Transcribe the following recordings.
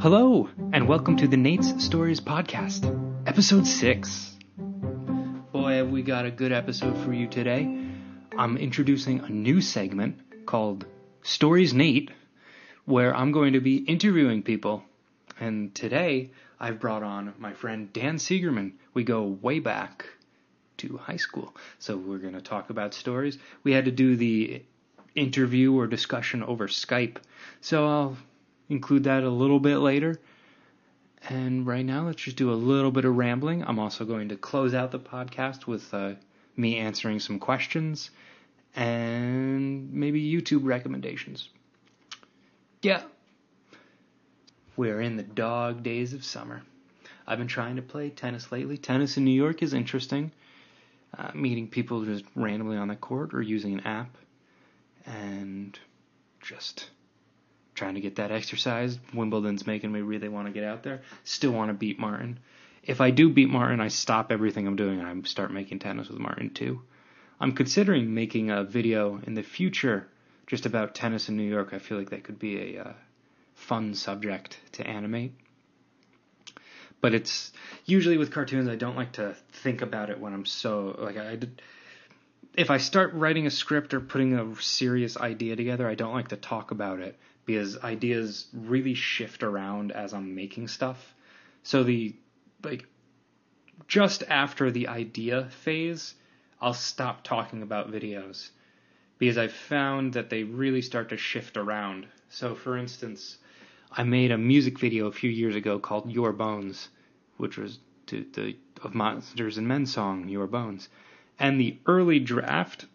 Hello, and welcome to the Nate's Stories Podcast, Episode 6. Boy, have we got a good episode for you today. I'm introducing a new segment called Stories Nate, where I'm going to be interviewing people. And today, I've brought on my friend Dan Seigerman. We go way back to high school, so we're going to talk about stories. We had to do the interview or discussion over Skype, so I'll include that a little bit later. And right now, let's just do a little bit of rambling. I'm also going to close out the podcast with me answering some questions and maybe YouTube recommendations. Yeah. We're in the dog days of summer. I've been trying to play tennis lately. Tennis in New York is interesting. Meeting people just randomly on the court or using an app. And just trying to get that exercise. Wimbledon's making me really want to get out there. Still want to beat Martin. If I do beat Martin, I stop everything I'm doing and I start making tennis with Martin too. I'm considering making a video in the future just about tennis in New York. I feel like that could be a fun subject to animate. But it's usually with cartoons, I don't like to think about it when I'm if I start writing a script or putting a serious idea together, I don't like to talk about it because ideas really shift around as I'm making stuff. So just after the idea phase, I'll stop talking about videos because I've found that they really start to shift around. So for instance, I made a music video a few years ago called Your Bones, which was of Monsters and Men song, Your Bones. And the early draft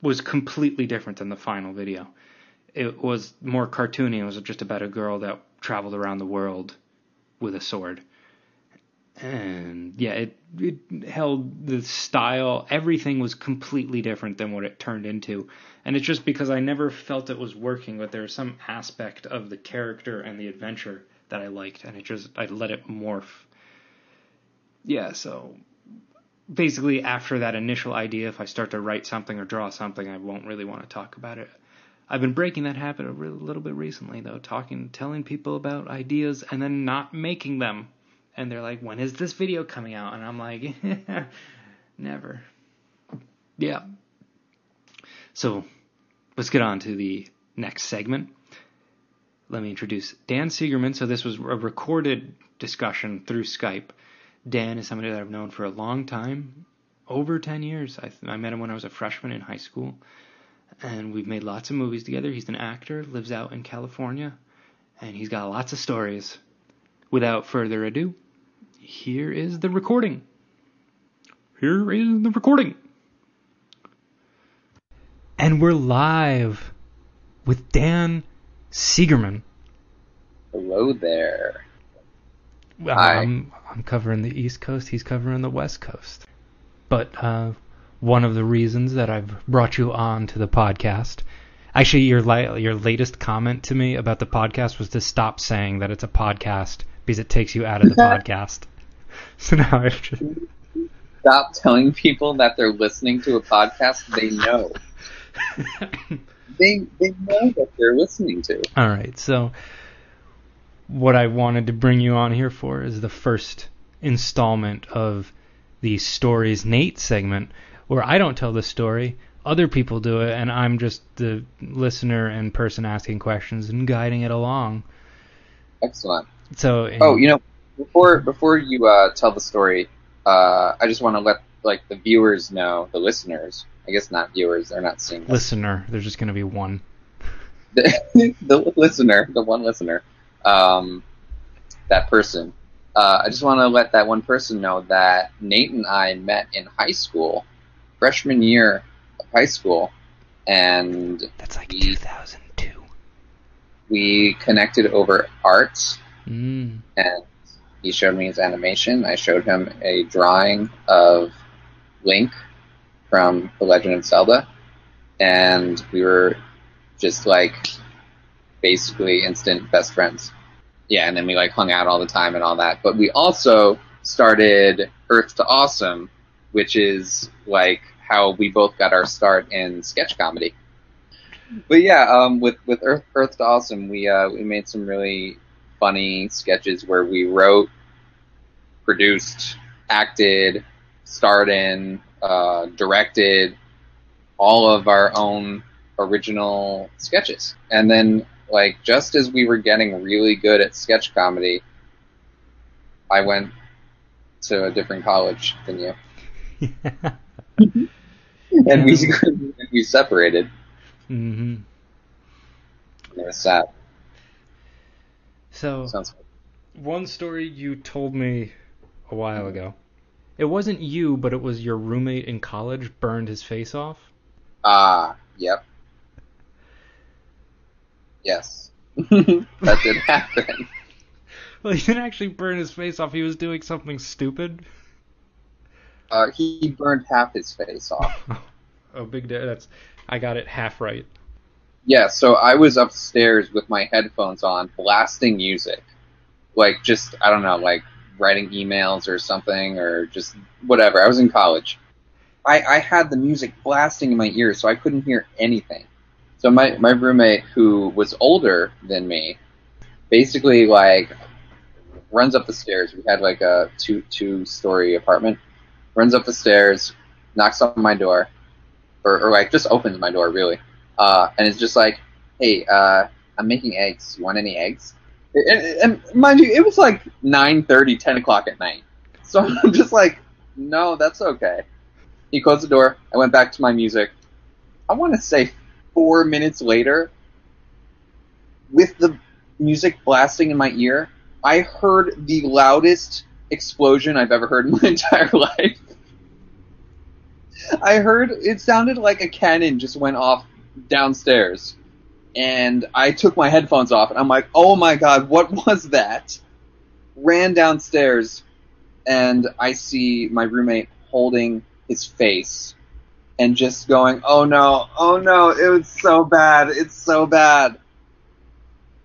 was completely different than the final video. It was more cartoony. It was just about a girl that traveled around the world with a sword. And yeah, it held the style. Everything was completely different than what it turned into. And it's just because I never felt it was working, but there was some aspect of the character and the adventure that I liked. And I let it morph. Yeah, so basically after that initial idea, if I start to write something or draw something, I won't really want to talk about it. I've been breaking that habit a little bit recently, though, telling people about ideas and then not making them. And they're like, when is this video coming out? And I'm like, never. Yeah. So let's get on to the next segment. Let me introduce Dan Seigerman. So this was a recorded discussion through Skype. Dan is somebody that I've known for a long time, over 10 years. I met him when I was a freshman in high school, and we've made lots of movies together. He's an actor, lives out in California, and he's got lots of stories. Without further ado, here is the recording. And we're live with Dan Seigerman. Hello there. I'm covering the East Coast, he's covering the West Coast. But one of the reasons that I've brought you on to the podcast, actually your latest comment to me about the podcast was to stop saying that it's a podcast because it takes you out of the podcast. So now I've just... Stop telling people that they're listening to a podcast they know. They know what they're listening to. All right, so what I wanted to bring you on here for is the first installment of the Stories Nate segment, where I don't tell the story, other people do it, and I'm just the listener and person asking questions and guiding it along. Excellent. So, before you tell the story, I just want to let the viewers know, the listeners. I guess not viewers; they're not seeing this. Listener. There's just going to be one. The listener, the one listener. That person. I just want to let that one person know that Nate and I met in high school, freshman year of high school, and that's like 2002. We connected over art, and he showed me his animation. I showed him a drawing of Link from The Legend of Zelda, and we were just basically instant best friends. Yeah, and then we hung out all the time and all that. But we also started Earth to Awesome, which is how we both got our start in sketch comedy. But yeah, with Earth to Awesome, we made some really funny sketches where we wrote, produced, acted, starred in, directed all of our own original sketches. And then, like, just as we were getting really good at sketch comedy, I went to a different college than you. And we separated. Mm-hmm. It was sad. So, Sounds one story you told me a while ago. It wasn't you, but it was your roommate in college burned his face off. Yep. Yes. That did happen. Well, he didn't actually burn his face off. He was doing something stupid. He burned half his face off. Oh, big day. I got it half right. Yeah, so I was upstairs with my headphones on, blasting music. Like, just, I don't know, like, writing emails or something, or just whatever. I was in college. I had the music blasting in my ears, so I couldn't hear anything. So my roommate, who was older than me, basically, like, runs up the stairs. We had, like, a two-story apartment. Runs up the stairs, knocks on my door, or like, just opens my door, really. And it's just like, hey, I'm making eggs. You want any eggs? And mind you, it was like 9:30, 10 o'clock at night. So I'm just like, no, that's okay. He closed the door. I went back to my music. I want to say 4 minutes later, with the music blasting in my ear, I heard the loudest explosion I've ever heard in my entire life. I heard, it sounded like a cannon just went off downstairs. And I took my headphones off, and I'm like, oh my god, what was that? Ran downstairs, and I see my roommate holding his face and just going, oh no, it was so bad, it's so bad.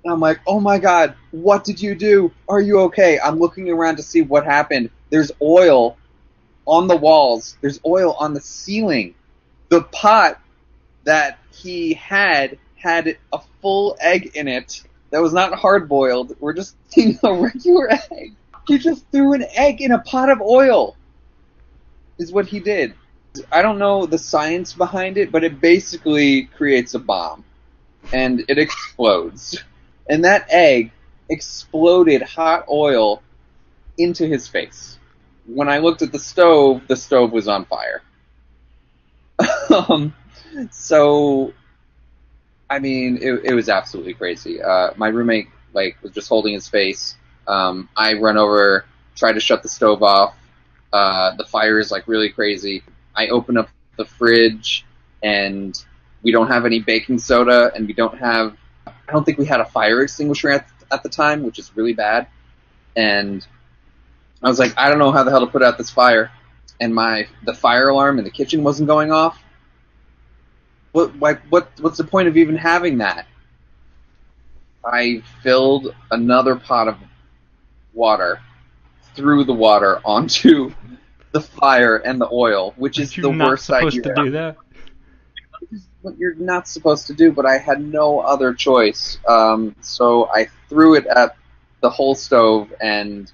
And I'm like, oh my god, what did you do? Are you okay? I'm looking around to see what happened. There's oil on the walls. There's oil on the ceiling. The pot that he had a full egg in it that was not hard-boiled. We're just eating a regular egg. He just threw an egg in a pot of oil, is what he did. I don't know the science behind it, but it basically creates a bomb. And it explodes. And that egg exploded hot oil into his face. When I looked at the stove was on fire. So, I mean, it was absolutely crazy. My roommate, like, was just holding his face. I run over, try to shut the stove off. The fire is, like, really crazy. I open up the fridge, and we don't have any baking soda, and I don't think we had a fire extinguisher at the time, which is really bad. And I was like, I don't know how the hell to put out this fire. And the fire alarm in the kitchen wasn't going off. What's the point of even having that? I filled another pot of water, threw the water onto the fire and the oil, which is the worst idea. You're not supposed to do that? What you're not supposed to do, but I had no other choice. So I threw it at the whole stove and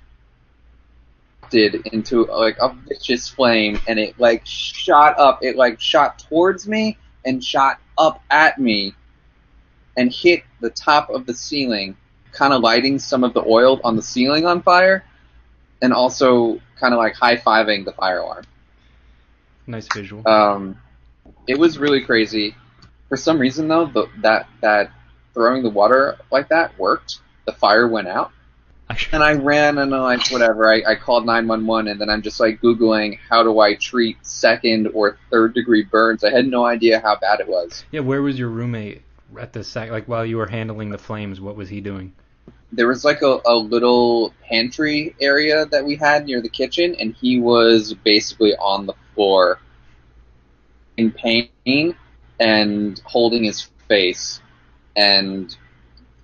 did into like a vicious flame, and it like shot up. It like shot towards me and shot up at me and hit the top of the ceiling, kind of lighting some of the oil on the ceiling on fire, and also kind of like high-fiving the fire alarm. Nice visual. It was really crazy. For some reason, though, that throwing the water like that worked. The fire went out. And I ran and I'm like, whatever. I called 911, and then I'm just like Googling how do I treat second or third degree burns. I had no idea how bad it was. Yeah, where was your roommate at the like while you were handling the flames? What was he doing? There was like a little pantry area that we had near the kitchen, and he was basically on the floor in pain and holding his face and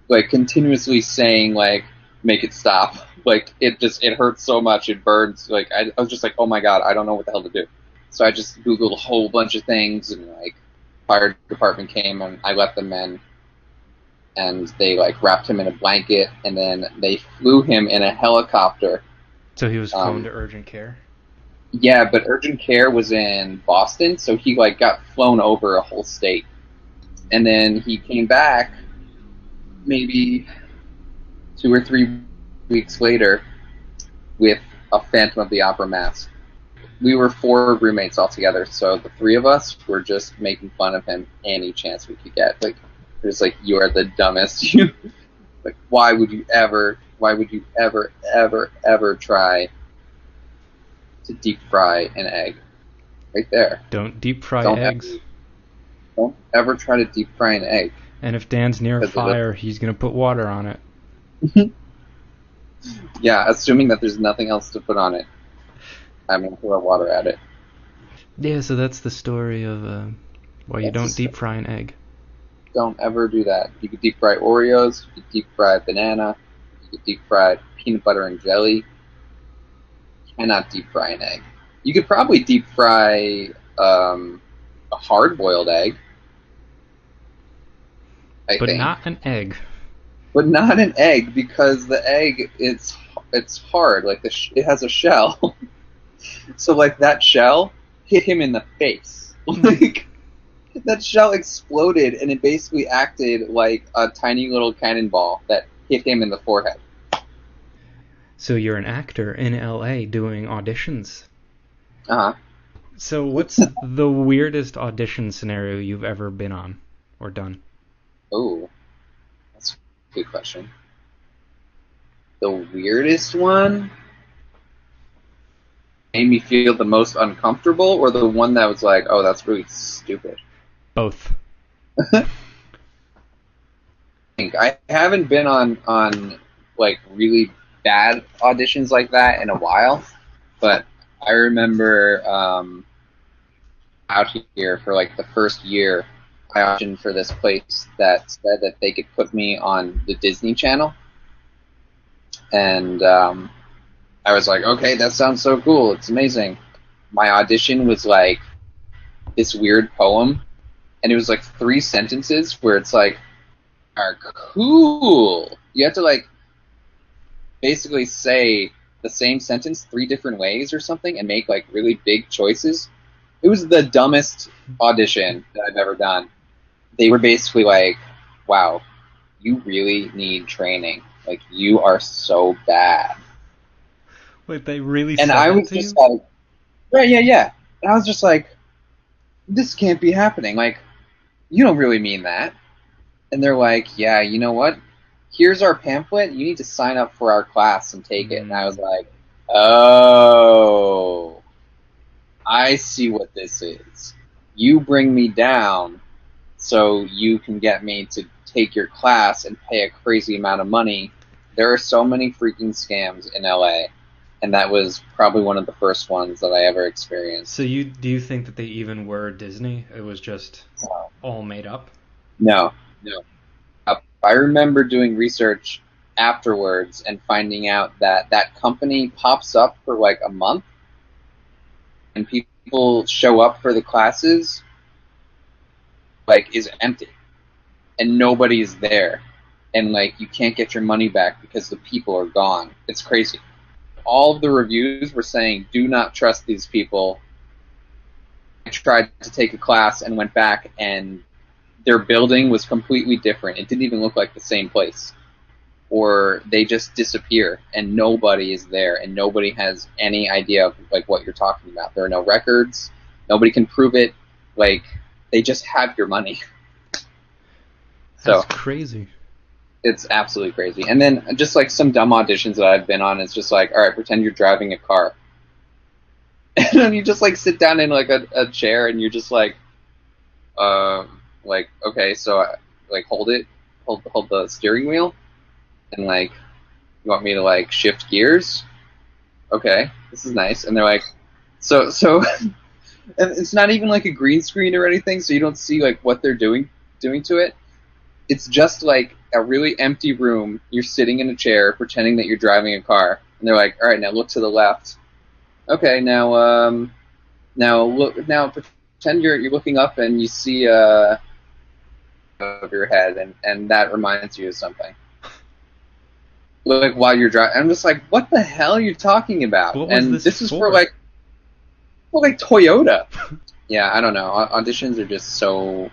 like continuously saying like, make it stop. Like, it hurts so much, it burns. Like, I was just like, oh my god, I don't know what the hell to do. So I just Googled a whole bunch of things, and like, fire department came, and I let them in. and they like wrapped him in a blanket, and then they flew him in a helicopter. So he was flown to urgent care? Yeah, but urgent care was in Boston, so he like got flown over a whole state. And then he came back maybe 2 or 3 weeks later with a Phantom of the Opera mask. We were 4 roommates all together, so the 3 of us were just making fun of him any chance we could get. Like, it was like, you are the dumbest. Like, why would you ever, ever try to deep fry an egg? Right there. Don't deep fry eggs. Don't ever try to deep fry an egg. And if Dan's near a fire, he's going to put water on it. Yeah, assuming that there's nothing else to put on it. I'm going to throw water at it. Yeah, so that's the story of why you don't deep fry an egg. Don't ever do that. You could deep fry Oreos, you could deep fry banana, you could deep fry peanut butter and jelly. You cannot deep fry an egg. You could probably deep fry a hard-boiled egg. I think. Not an egg. But not an egg, because the egg, it's hard. Like, it has a shell. So, like, that shell hit him in the face. Like, that shell exploded, and it basically acted like a tiny little cannonball that hit him in the forehead. So you're an actor in LA doing auditions. Uh-huh. So what's the weirdest audition scenario you've ever been on or done? Oh, that's a good question. The weirdest one made me feel the most uncomfortable, or the one that was like, oh, that's really stupid? Both. I haven't been on like really bad auditions like that in a while, but I remember out here for like the first year, I auditioned for this place that said that they could put me on the Disney Channel, and I was like, okay, that sounds so cool, it's amazing. My audition was like this weird poem, and it was like 3 sentences where it's like, are cool. You have to like basically say the same sentence 3 different ways or something and make like really big choices. It was the dumbest audition that I've ever done. They were basically like, wow, you really need training. Like, you are so bad. Wait, they really and said I was that to just you? like, yeah. And I was just like, this can't be happening. Like, you don't really mean that. And they're like, yeah, you know what? Here's our pamphlet. You need to sign up for our class and take it. And I was like, oh, I see what this is. You bring me down so you can get me to take your class and pay a crazy amount of money. There are so many freaking scams in LA. And that was probably one of the first ones that I ever experienced. So do you think that they even were Disney? It was just all made up? No. I remember doing research afterwards and finding out that that company pops up for like a month, and people show up for the classes, like, is empty, and nobody's there, and like you can't get your money back because the people are gone. It's crazy. All of the reviews were saying, do not trust these people. I tried to take a class and went back, and their building was completely different. It didn't even look like the same place. Or they just disappear, and nobody is there, and nobody has any idea of like what you're talking about. There are no records. Nobody can prove it. Like, they just have your money. That's crazy. It's absolutely crazy. And then just like some dumb auditions that I've been on, it's just like, all right, pretend you're driving a car. And then you just like sit down in like a chair, and you're just like, okay, so like hold the steering wheel, and like, you want me to like shift gears? Okay, this is nice. And they're like, so and it's not even like a green screen or anything, so you don't see like what they're doing to it. It's just like a really empty room. You're sitting in a chair pretending that you're driving a car, and they're like, all right, now look to the left. Okay, now pretend you're looking up and you see of your head, and that reminds you of something. Like while you're driving, I'm just like, what the hell are you talking about? What was And this this is for? for like Toyota. Yeah, I don't know. Auditions are just so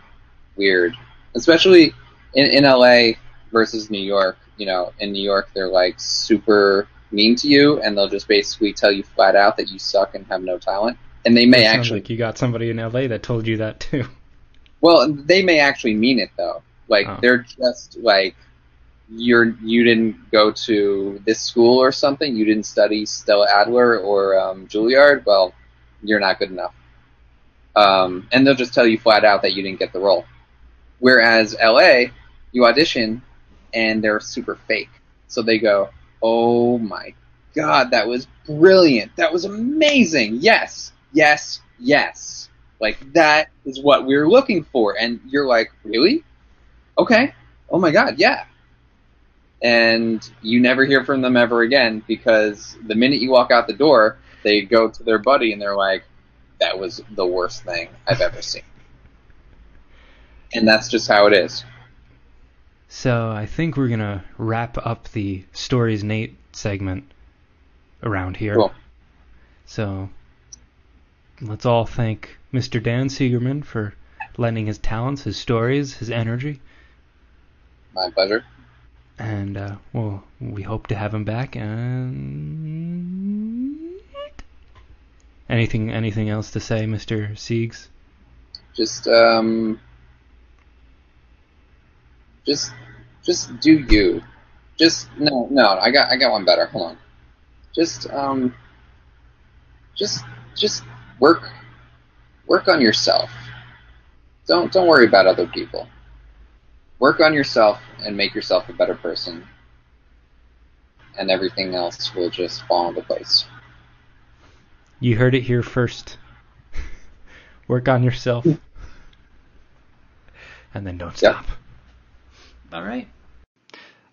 weird, especially in LA versus New York. You know, in New York, they're like super mean to you, and they'll just basically tell you flat out that you suck and have no talent. And they may Well, it sounds actually, like you got somebody in LA that told you that too. well, they may actually mean it though. Like Oh. they're just like, you didn't go to this school or something. You didn't study Stella Adler or Juilliard. Well, you're not good enough. And they'll just tell you flat out that you didn't get the role. Whereas LA, you audition and they're super fake. So they go, "Oh my God, that was brilliant. That was amazing. Yes, yes, yes. Like that is what we were looking for." And you're like, "Really? Okay. Oh my God, yeah." And you never hear from them ever again, because the minute you walk out the door, they go to their buddy and they're like, "That was the worst thing I've ever seen." And that's just how it is. So I think we're gonna wrap up the Stories Nate segment around here. Cool. So let's all thank Mr. Dan Seigerman for lending his talents, his stories, his energy. My pleasure. And well, we hope to have him back. And anything else to say, Mr. Siegs? Just do you. No. I got one better. Hold on. Just just work on yourself. Don't worry about other people. Work on yourself and make yourself a better person, and everything else will just fall into place. You heard it here first. Work on yourself. And then don't stop. Yep. All right.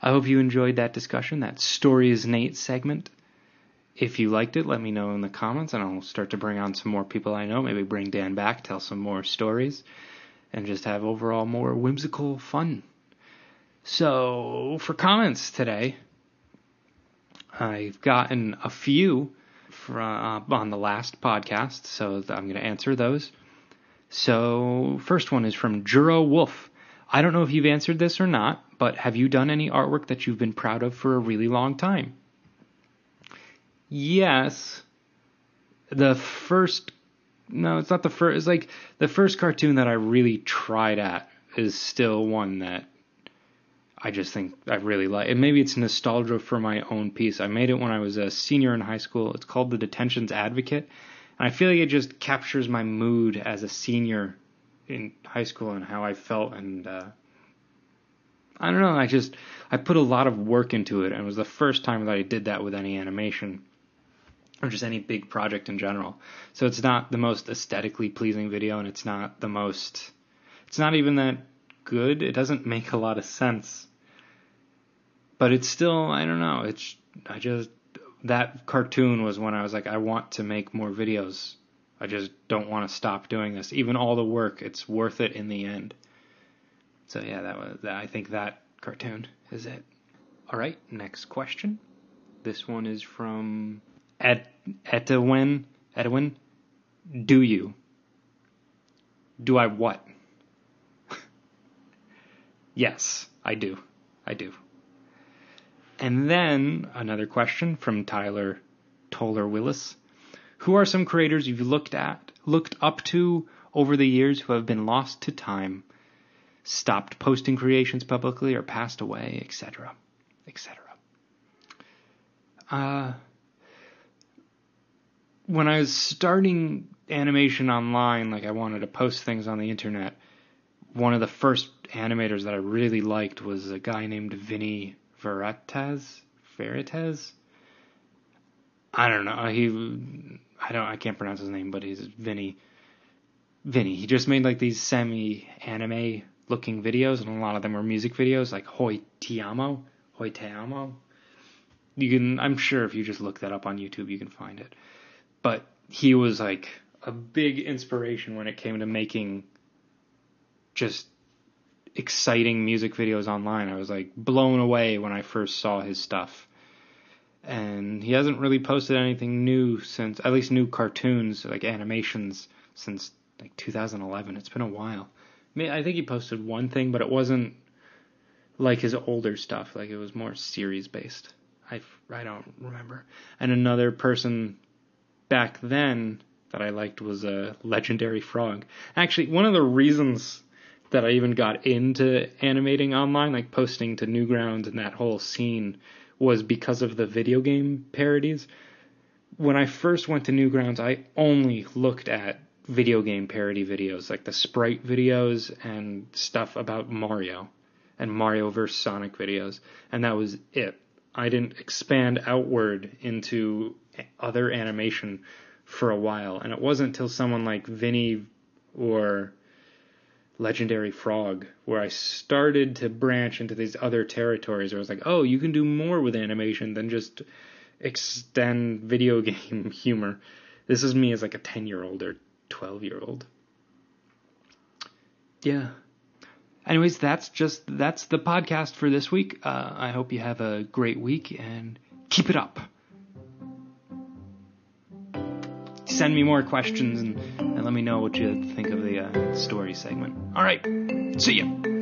I hope you enjoyed that discussion, that Stories Nate segment. If you liked it, let me know in the comments, and I'll start to bring on some more people I know. Maybe bring Dan back, tell some more stories, and just have overall more whimsical fun. So, for comments today, I've gotten a few on the last podcast, so I'm going to answer those. So, first one is from Juro Wolf. I don't know if you've answered this or not, but have you done any artwork that you've been proud of for a really long time? Yes. It's not the first. It's like the first cartoon that I really tried at is still one that I just think I really like. And maybe it's nostalgia for my own piece. I made it when I was a senior in high school. It's called The Detentions Advocate. And I feel like it just captures my mood as a senior in high school and how I felt. And I don't know. I put a lot of work into it. And it was the first time that I did that with any animation, or just any big project in general. So it's not the most aesthetically pleasing video, and it's not even that good. It doesn't make a lot of sense. But it's still, I don't know, that cartoon was when I was like, I want to make more videos. I just don't want to stop doing this. Even all the work, it's worth it in the end. So yeah, I think that cartoon is it. All right, next question. This one is from Edwin. Do you? Do I what? Yes, I do. And then another question from Tyler Toller Willis. Who are some creators you've looked up to over the years who have been lost to time, stopped posting creations publicly, or passed away, etc., etc.? When I was starting animation online, like I wanted to post things on the internet, one of the first animators that I really liked was a guy named Vinny Veritas. I don't know. I can't pronounce his name, but he's Vinny. He just made like these semi-anime looking videos, and a lot of them were music videos, like Hoi Te Amo. I'm sure if you just look that up on YouTube, you can find it. But he was like a big inspiration when it came to making just exciting music videos online. I was like blown away when I first saw his stuff. And he hasn't really posted anything new since, at least new cartoons, like animations, since like 2011. It's been a while. I think he posted one thing, but it wasn't like his older stuff. Like, it was more series based. I don't remember. And another person back then that I liked was a Legendary Frog. Actually, one of the reasons that I even got into animating online, like posting to Newgrounds and that whole scene, was because of the video game parodies. When I first went to Newgrounds, I only looked at video game parody videos, like the Sprite videos and stuff about Mario and Mario vs. Sonic videos, and that was it. I didn't expand outward into other animation for a while, and it wasn't until someone like Vinny or Legendary Frog where I started to branch into these other territories where I was like, oh, you can do more with animation than just extend video game humor. This is me as like a 10-year-old or 12-year-old. Yeah. Anyways, that's the podcast for this week. I hope you have a great week and keep it up. Send me more questions and let me know what you think of the story segment. All right. See ya.